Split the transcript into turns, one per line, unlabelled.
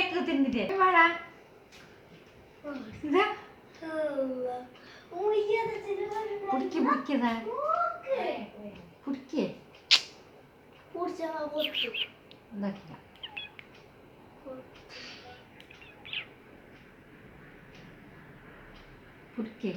cake തിന്നിട്ട് വാടാ ഇതാ പുടിക്ക് പുടിക്കതാ പുടിക്കേ എന്താക്കില്ല പുടിക്കേ